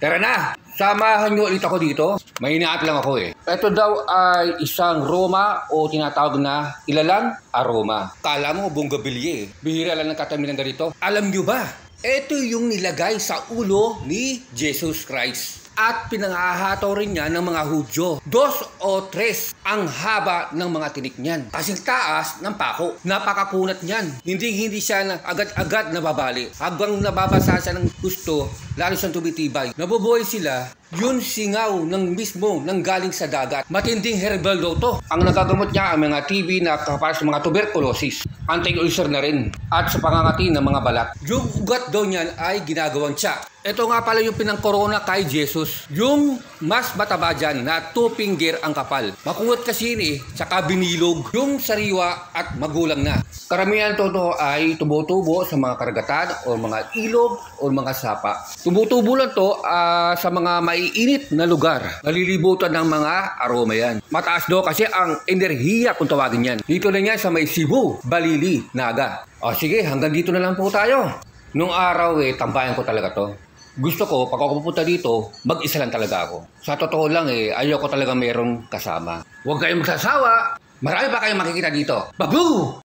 Tara na! Samahan nyo ulit ako dito. Mahinaat lang ako eh. Ito daw ay isang Roma o tinatawag na ilalang aroma. Kala mo bonggabilye eh. Bihira lang ng kataminan ganito. Alam nyo ba? Ito yung nilagay sa ulo ni Jesus Christ. At pinanghahato rin niya ng mga Hudyo. 2 o 3 ang haba ng mga tinik niyan. Kasing taas ng pako. Napakakunat niyan. Hindi siya na agad-agad nababali. Habang nababasa siya ng gusto, lalo siyang tumitibay. Nabubuhay sila, yun singaw ng mismo nang galing sa dagat. Matinding herbal daw to. Ang nagagamot niya ang mga TB na kapara sa mga tuberculosis. Anti-ulcer na rin. At sa pangangati ng mga balat. Yung ugat daw niyan ay ginagawang tsa. Ito nga pala yung pinang-corona kay Jesus. Yung mas mataba dyan na 2 finger ang kapal. Makungot kasi yun eh, tsaka binilog. Yung sariwa at magulang na. Karamihan to ay tubo-tubo sa mga karagatan o mga ilog o mga sapa. Tubo-tubo lang to sa mga maiinit na lugar. Nalilibutan ng mga aroma yan. Mataas daw kasi ang enerhiya kung tawagin yan. Dito na yan sa may Cebu, Balili, Naga. O sige, hanggang dito na lang po tayo. Nung araw tambayan ko talaga to. Gusto ko, pag ako pupunta dito, mag-isa lang talaga ako. Sa totoo lang ayoko talaga mayroong kasama. Huwag kayong magsasawa. Marami pa kayong makikita dito. Babu!